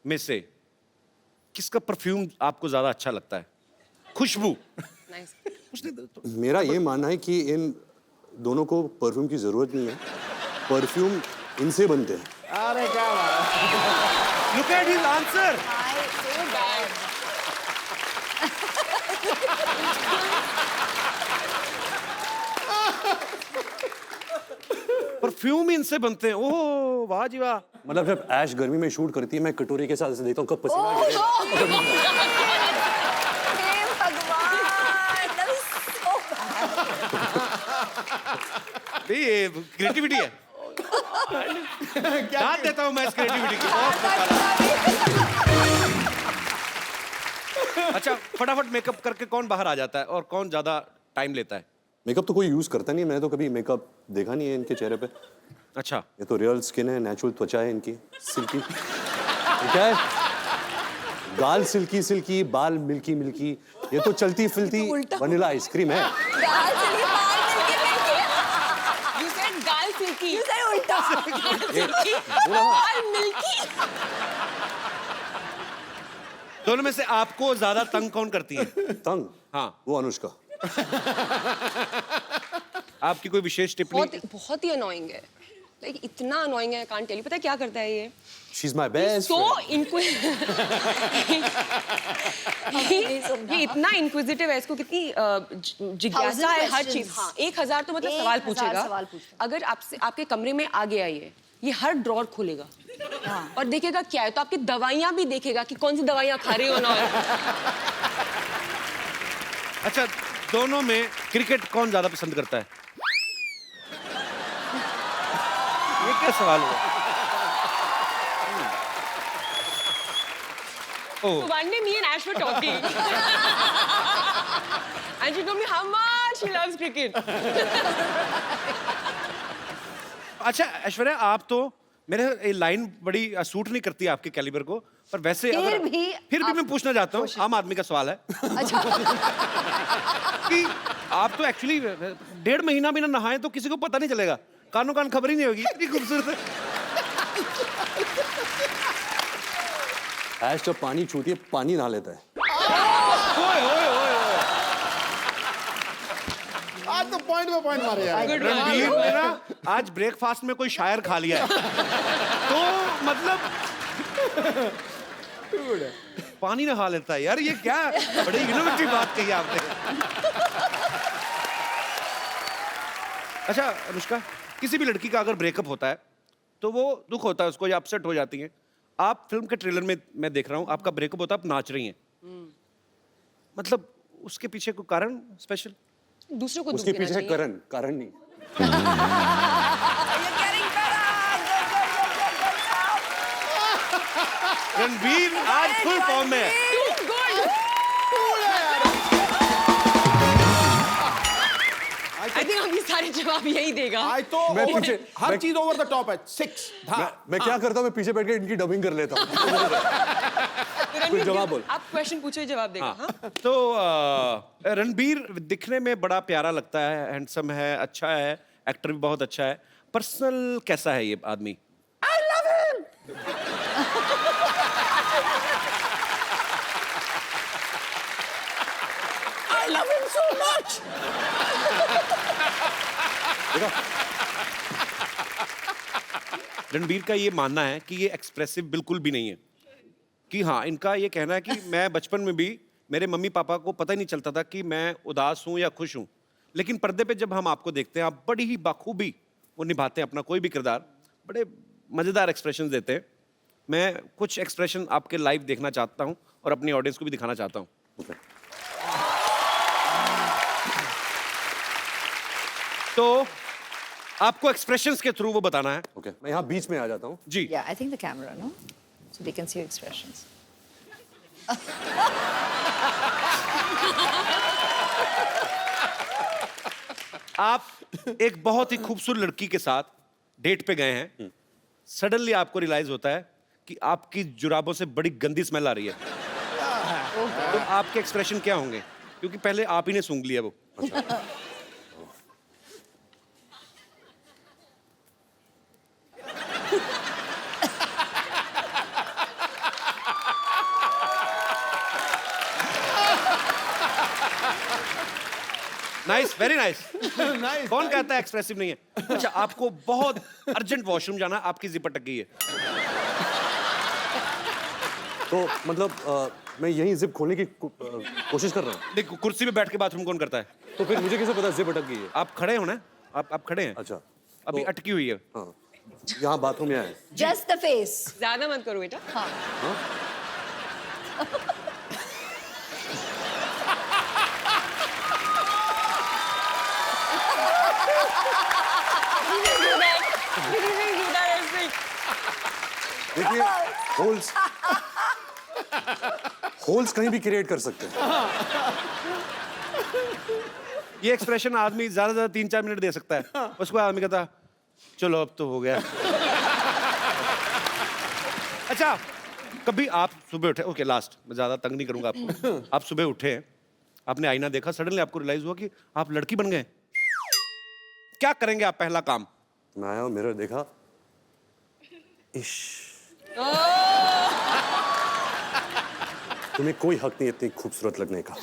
में से किसका परफ्यूम आपको ज्यादा अच्छा लगता है? खुशबू। Nice. मेरा ये मानना है कि इन दोनों को परफ्यूम की ज़रूरत नहीं है, परफ्यूम इनसे बनते हैं। अरे क्या बात। Look at his answer. Perfume इनसे बनते हैं। ओह वाह जी वाह। मतलब जब ऐश गर्मी में शूट करती है, मैं कटोरी के साथ ऐसे देखता हूँ कब पसीना आ गिरेगा। हे भगवान, that was so bad. ये क्रिएटिविटी है। क्या देता हूँ मैं इस क्रिएटिविटी की। बहुत अच्छा, फटाफट मेकअप करके कौन बाहर आ जाता है और कौन ज्यादा टाइम लेता है? मेकअप तो कोई यूज करता नहीं है, मैंने तो कभी मेकअप देखा नहीं है इनके चेहरे पे। अच्छा, ये तो रियल स्किन है, नेचुरल त्वचा है इनकी, सिल्की। ये क्या है? गाल सिल्की सिल्की, बाल मिल्की मिल्की, ये तो चलती फिरती वनीला आइसक्रीम है। गाल चली, बाल मिलके मिलके। You said गाल सिल्की। You said उल्टा। गाल मिल्की। दोनों में से आपको ज्यादा तंग कौन करती है? तंग? हाँ। वो अनुष्का। आपकी कोई विशेष टिप्पणी? बहुत ही अनोइंग है। लाइक इतना अनोइंग है, कांट टेल यू। पता है क्या करता है ये? She's my best So friend. इनको ये इतना इंक्विजिटिव है, इसको कितनी जिज्ञासा है हर चीज। questions. हाँ, 1000 तो मतलब 1000 सवाल पूछेगा। सवाल पूछता है। अगर आपसे आपके कमरे में आ गया ये हर ड्रॉर खोलेगा और देखेगा क्या है, तो आपकी दवाइयां भी देखेगा कि कौन सी दवाइयां खा रही हो ना। अच्छा, दोनों में क्रिकेट कौन ज्यादा पसंद करता है? ये क्या सवाल हुआ? So one day me and Ash were talking, and she told me how much she loves cricket. अच्छा ऐश्वर्या, आप तो मेरे ये लाइन बड़ी सूट नहीं करती आपके कैलिबर को, पर वैसे फिर भी मैं पूछना चाहता हूँ, आम आदमी का सवाल है। अच्छा। कि आप तो एक्चुअली 1.5 महीना भी ना नहाए तो किसी को पता नहीं चलेगा, कानों कान खबर ही नहीं होगी, इतनी खूबसूरत है। ऐश जब पानी छूती है, पानी नहा लेता है। ओए ओए ओए ओए। आज तो पॉइंट पे पॉइंट मारे यार। रणबीर ने ना आज ब्रेकफास्ट में कोई शायर खा लिया है, तो मतलब पानी नहा लेता है यार, ये क्या बड़ी इनोवेटिव बात कही आपने। अच्छा अनुष्का, किसी भी लड़की का अगर ब्रेकअप होता है तो वो दुख होता है उसको, या अपसेट हो जाती है। आप फिल्म के ट्रेलर में मैं देख रहा हूँ आपका ब्रेकअप होता है, आप नाच रही हैं, मतलब उसके पीछे कोई कारण स्पेशल? दूसरों को दुख उसके देना पीछे चाहिए। कारण नहीं। रणबीर आज फुल फॉर्म में है। I think अभी सारे जवाब यही देगा। आज तो मैं पीछे हर चीज ओवर द टॉप है। 6 मैं क्या करता हूँ, मैं पीछे बैठ के इनकी डबिंग कर लेता हूँ। रणबीर, जवाब बोल। आप क्वेश्चन पूछो, जवाब देगा। हाँ? तो रणबीर दिखने में बड़ा प्यारा लगता है, हैंडसम है, अच्छा है, एक्टर भी बहुत अच्छा है। पर्सनल कैसा है ये आदमी? I love him! Much. Ranbir का ये मानना है कि ये एक्सप्रेसिव बिल्कुल भी नहीं है, कि हाँ, इनका ये कहना है कि मैं बचपन में भी मेरे मम्मी पापा को पता ही नहीं चलता था कि मैं उदास हूँ या खुश हूँ, लेकिन पर्दे पे जब हम आपको देखते हैं आप बड़ी ही बाखूबी वो निभाते हैं अपना कोई भी किरदार, बड़े मज़ेदार एक्सप्रेशन देते हैं। मैं कुछ एक्सप्रेशन आपके लाइव देखना चाहता हूँ और अपनी ऑडियंस को भी दिखाना चाहता हूँ। तो आपको एक्सप्रेशंस के थ्रू वो बताना है। ओके, मैं यहाँ बीच में आ जाता हूँ। जी। Yeah, I think the camera, no? So they can see your expressions. आप एक बहुत ही खूबसूरत लड़की के साथ डेट पे गए हैं, सडनली आपको रियलाइज होता है कि आपकी जुराबों से बड़ी गंदी स्मेल आ रही है, तो आपके एक्सप्रेशन क्या होंगे? क्योंकि पहले आप ही ने सूंघ लिया वो। Nice, very nice. Nice, कौन कहता है एक्सप्रेसिव नहीं है? अच्छा, आपको बहुत अर्जेंट वॉशरूम जाना, आपकी जिप अटक गई है। तो मतलब मैं यहीं जिप खोलने की कोशिश कर रहा हूँ। देखो, कुर्सी पे बैठ के बाथरूम कौन करता है? तो फिर मुझे कैसे पता जिप अटक गई है? आप खड़े हो ना, आप खड़े हैं। अच्छा, अभी तो- अटकी हुई है। हाँ, यहाँ बाथरूम में आए। Just the face. ज्यादा मत करो बेटा। हाँ. देखिए, होल्स कहीं भी क्रिएट कर सकते हैं। ये एक्सप्रेशन आदमी ज्यादा से ज्यादा 3-4 मिनट दे सकता है, उसको आदमी कहता चलो अब तो हो गया। अच्छा, कभी आप सुबह उठे, ओके लास्ट, मैं ज्यादा तंग नहीं करूंगा आपको। आप सुबह उठे, आपने आईना देखा, सडनली आपको रियलाइज हुआ कि आप लड़की बन गए, क्या करेंगे आप पहला काम? मैं आया, मिरर देखा, इश, तुम्हें कोई हक नहीं इतनी खूबसूरत लगने का।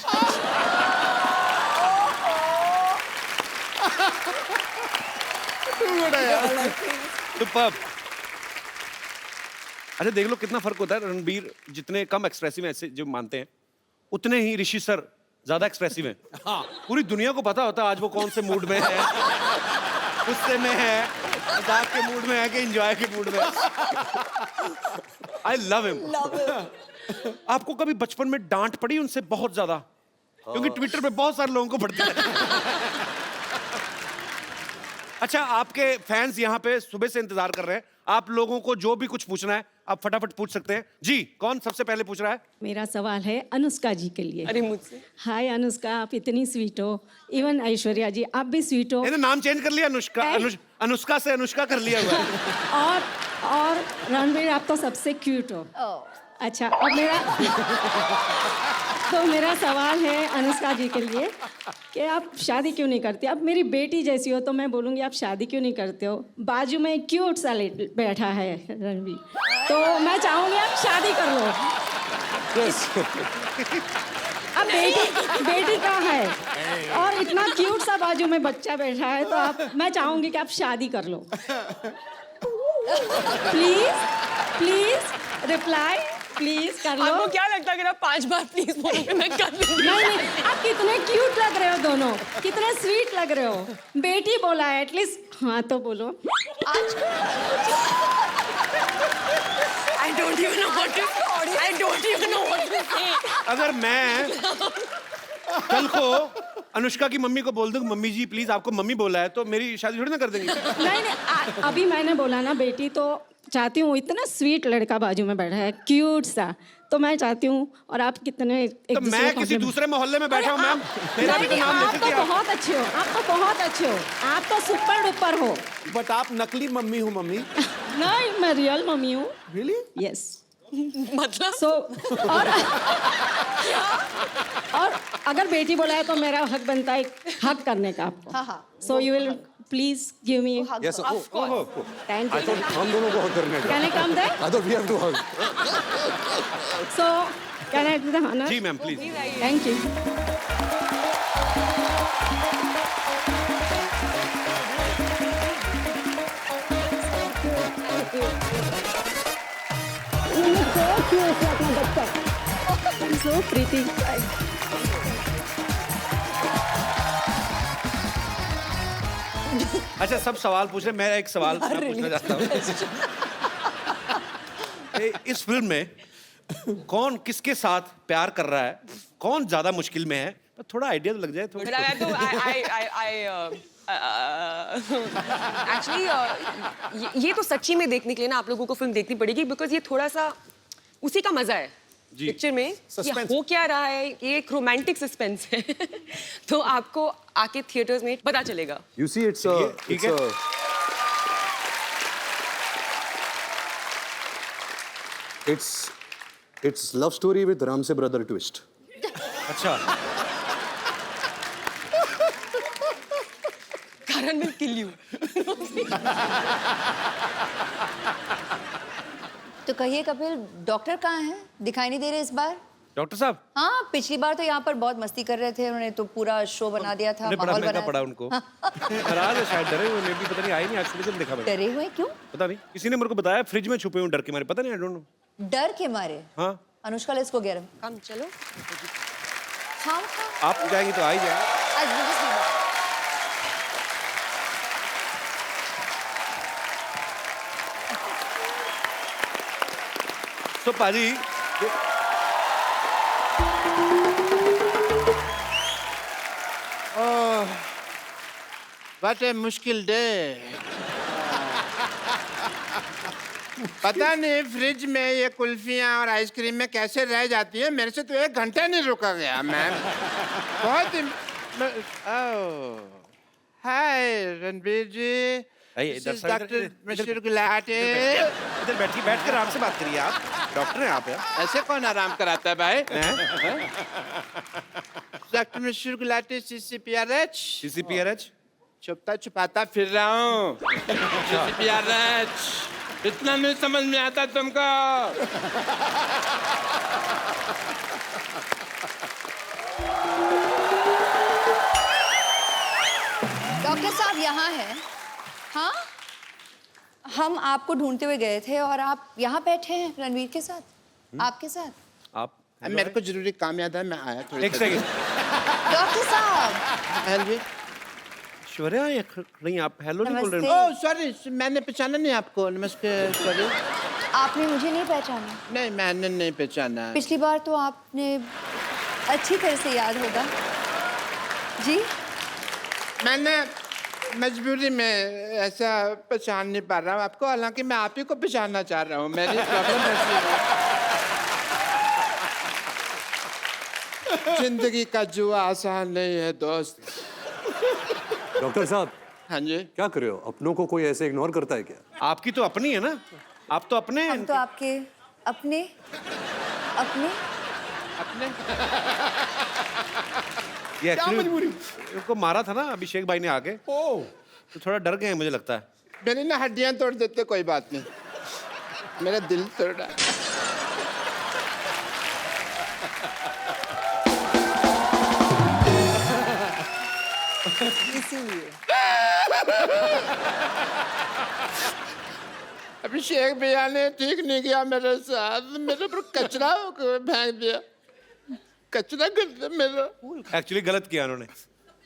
सुपर्ब। अच्छा, देख लो कितना फर्क होता है। रणबीर जितने कम एक्सप्रेसिव ऐसे जो मानते हैं, उतने ही ऋषि सर ज्यादा एक्सप्रेसिव हैं। पूरी दुनिया को पता होता है आज वो कौन से मूड में है, गुस्से में है, मजाक के मूड में है कि एंजॉय के मूड में। I love him. आपको कभी बचपन में डांट पड़ी उनसे बहुत ज्यादा? क्योंकि ट्विटर पे बहुत सारे लोगों को पड़ती है। अच्छा, आपके फैंस यहाँ पे सुबह से इंतजार कर रहे हैं, आप लोगों को जो भी कुछ पूछना है आप फटाफट पूछ सकते हैं। जी, कौन सबसे पहले पूछ रहा है? मेरा सवाल है अनुष्का जी के लिए। अरे मुझसे? हाय अनुष्का, आप इतनी स्वीट हो। इवन ऐश्वर्या जी, आप भी स्वीट हो। मैंने नाम चेंज कर लिया, अनुष्का अनुष्का से अनुष्का कर लिया हुआ है। और रणबीर, आप तो सबसे क्यूट हो। Oh. अच्छा, अब मेरा सवाल है अनुष्का जी के लिए कि आप शादी क्यों नहीं करती? अब मेरी बेटी जैसी हो तो मैं बोलूँगी आप शादी क्यों नहीं करते हो? बाजू में एक क्यूट सा बैठा है रणबीर, तो मैं चाहूँगी आप शादी कर लो। अब बेटी कहाँ है और इतना क्यूट सा बाजू में बच्चा बैठा है, तो मैं चाहूँगी कि आप शादी कर लो। प्लीज रिप्लाई, प्लीज कर लो। आपको क्या लगता है कि आप 5 बार प्लीज बोलोगे मैं कर लूंगी? नहीं, आप कितने क्यूट लग रहे हो दोनों, कितने स्वीट लग रहे हो। बेटी बोला है, एटलीस्ट हाँ तो बोलो। I don't even know what to say. अगर मैं कल को अनुष्का की मम्मी को बोल दूं मम्मी जी प्लीज आपको मम्मी बोला है, तो मेरी शादी थोड़ी ना कर देंगी। नहीं, अभी मैंने बोला ना बेटी, तो चाहती हूँ, इतना स्वीट लड़का बाजू में बैठा है क्यूट सा, तो मैं चाहती हूँ। और आप कितने तो मैं किसी दूसरे मोहल्ले में बैठा हूँ मैम, मेरा भी तो नाम आप लेती तो थी। बहुत अच्छे हो, आप तो बहुत अच्छे हो, आप तो सुपर डुपर हो। बट आप नकली मम्मी हो मम्मी। नहीं, मैं रियल मम्मी हूँ। रियली? यस। मतलब सो और अगर बेटी बोला है तो मेरा हक बनता है हक करने का आपको। हाँ। So you will please give me. Yes, Of course. Thank I you. thought हम दोनों को हक करने का। Can I come there? I thought we have to hug. So can I do the honour? जी ma'am please. Thank you. Cute है अपना बच्चा, सो प्रीटी। अच्छा, सब सवाल पूछ रहे, मैं एक सवाल मैं पूछना चाहता हूँ। इस फिल्म में कौन किसके साथ प्यार कर रहा है, कौन ज्यादा मुश्किल में है, तो थोड़ा आइडिया तो लग जाए थोड़ा। एक्चुअली ये तो सच्ची में देखने के लिए ना आप लोगों को फिल्म देखनी पड़ेगी, बिकॉज ये थोड़ा सा उसी का मजा है पिक्चर में, ये हो क्या रहा है, ये एक रोमांटिक सस्पेंस है। तो आपको आके थिएटर्स में पता चलेगा। You see, it's ठीक है। it's love story with Ram se brother twist. अच्छा, Karan will kill you. तो कहिए कपिल, डॉक्टर कहाँ हैं? दिखाई नहीं दे रहे इस बार। डॉक्टर साहब हाँ, पिछली बार तो यहाँ पर बहुत मस्ती कर रहे थे, उन्होंने तो पूरा शो बना दिया था, उन्हें बड़ा माहौल महंगा बनाया पड़ा था। उनको। नाराज है शायद, डरे हुए, मे भी पता नहीं, आए नहीं आज सुबह से देखा मैंने। डरे हुए क्यों? पता नहीं, किसी ने मेरे को बताया फ्रिज में छुपे हुए डर के मारे, पता नहीं, आई डोंट नो। डर के मारे? हाँ, अनुष्का ले इसको गैर हम चलो। हाँ, आप जाएंगी तो आ ही जाए। आज बिल्कुल सही बात। तो पाजी, What a मुश्किल डे। पता नहीं फ्रिज में ये कुल्फियाँ और आइसक्रीम में कैसे रह जाती है, मेरे से तो 1 घंटा नहीं रुका गया मैम। बहुत ही हाय रणबीर जी, आइए, इधर साइड, डॉक्टर इधर मिस्टर गुलाटी। इधर बैठिए, बैठ कर आराम से बात करिए। आप डॉक्टर हैं आप यार। ऐसे कौन आराम कराता है भाई? Doctor mister Gulati, CCPRH। CCPRH छुपता छुपाता फिर रहा हूँ। CCPRH इतना नहीं समझ में आता तुमको? डॉक्टर साहब यहाँ हैं। हाँ, हम आपको ढूंढते हुए गए थे और आप यहाँ बैठे हैं रणवीर के साथ, आपके साथ। आप मेरे को जरूरी काम याद है, मैं आया थोड़ी एक सेकंड। डॉक्टर साहब, हाँ जी। ऐश्वर्या ये नहीं, आप हेलो नहीं बोल रहे नमस्ते। हो। ओह सॉरी, मैंने पहचाना नहीं आपको। नमस्ते, सॉरी। आपने मुझे नहीं पहचाना? नहीं, मैंने नहीं पहचाना। पिछली बार तो आपने अच्छी तरह से याद होगा जी। मैंने मजबूरी में ऐसा पहचान नहीं पा रहा हूँ आपको, हालांकि मैं आप ही को पहचानना चाह रहा हूँ। मेरी प्रॉब्लम ऐसी है। जिंदगी का जुआ आसान नहीं है दोस्त। डॉक्टर साहब, हाँ जी। क्या कर रहे हो? अपनों को कोई ऐसे इग्नोर करता है क्या? आपकी तो अपनी है ना, आप तो अपने हैं। हम तो आपके अपने अपने अपने ये एक्चुअली उनको मारा था ना अभिषेक भाई ने आके, तो थोड़ा डर गए हैं मुझे लगता है। मेरी ना हड्डियां तोड़ देते, कोई बात नहीं, मेरा दिल तोड़ा। इसीलिए अभिषेक भैया ने ठीक नहीं किया मेरे साथ, मेरे पर कचरा फेंक दिया, कचरा कर दिया मेरा। एक्चुअली गलत किया उन्होंने,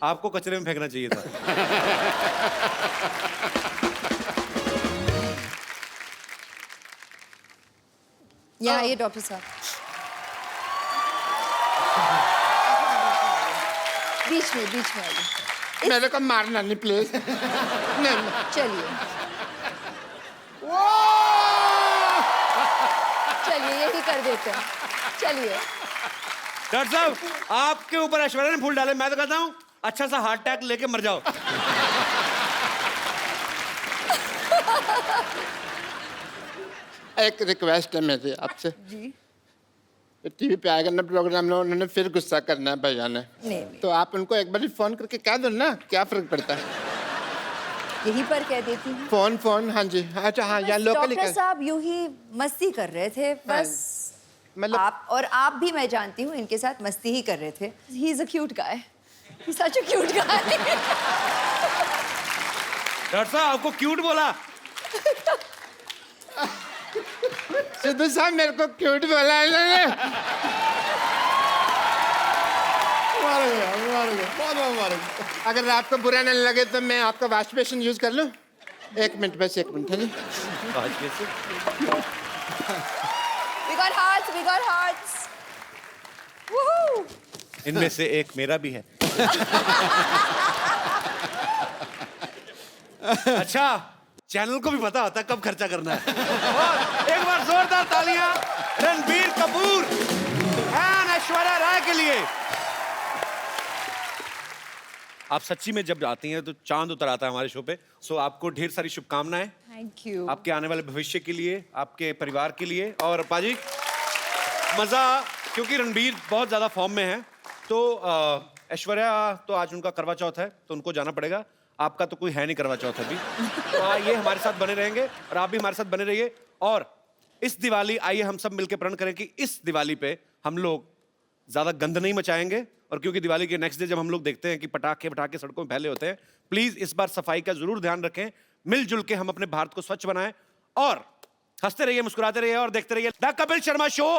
आपको कचरे में फेंकना चाहिए था। यहाँ आइए डॉक्टर साहब, बीच में आइए। मेरे को मारना नहीं प्लीज। नहीं, चलिए चलिए यही कर देते हैं, चलिए। डॉक्टर साहब, आपके ऊपर ऐश्वर्या ने फूल डाले, मैं तो कहता हूँ अच्छा सा हार्ट अटैक लेके मर जाओ। एक रिक्वेस्ट है मेरी आपसे। जी टीवी पे आएगा ना प्रोग्राम में, उन्होंने फिर गुस्सा करना है भैया ने, नहीं। तो आप उनको एक बार फोन करके कह दो ना, क्या फर्क पड़ता है? यहीं पर कह देती हूँ। फोन हाँ जी। अच्छा हाँ, यहाँ लोकली डॉक्टर साहब यूं ही मस्ती कर रहे थे बस, मतलब आप भी मैं जानती हूँ इनके साथ मस्ती ही कर रहे थे। He is a cute guy, he such a cute guy. Doctor साहब आपको क्यूट बोला? सिद्धू साहब मेरे को क्यूट बोला है इन्होंने। बहुत मुबारक। अगर आपको बुरा न लगे तो मैं आपका वॉश बेसिन यूज कर लूं? 1 मिनट, बस 1 मिनट है जी। We got hearts. Woohoo! इनमें से एक मेरा भी है। अच्छा, चैनल को भी पता होता है कब खर्चा करना है। और एक बार जोरदार तालियां रणबीर कपूर एंड ऐश्वर्या राय के लिए। आप सच्ची में जब आती हैं तो चांद उतर आता है हमारे शो पे। सो आपको ढेर सारी शुभकामनाएं Thank you. आपके आने वाले भविष्य के लिए, आपके परिवार के लिए। और पाजी मजा, क्योंकि रणबीर बहुत ज्यादा फॉर्म में है, तो ऐश्वर्या तो आज उनका करवा चौथ है तो उनको जाना पड़ेगा। आपका तो कोई है नहीं करवा चौथ अभी, तो ये हमारे साथ बने रहेंगे और आप भी हमारे साथ बने रहिए। और इस दिवाली आइए हम सब मिलकर प्रण करें कि इस दिवाली पे हम लोग ज्यादा गंद नहीं मचाएंगे। और क्योंकि दिवाली के नेक्स्ट डे जब हम लोग देखते हैं कि पटाखे सड़कों में फैले होते हैं, प्लीज इस बार सफाई का जरूर ध्यान रखें। मिलजुल के हम अपने भारत को स्वच्छ बनाएं और हंसते रहिए, मुस्कुराते रहिए और देखते रहिए द कपिल शर्मा शो।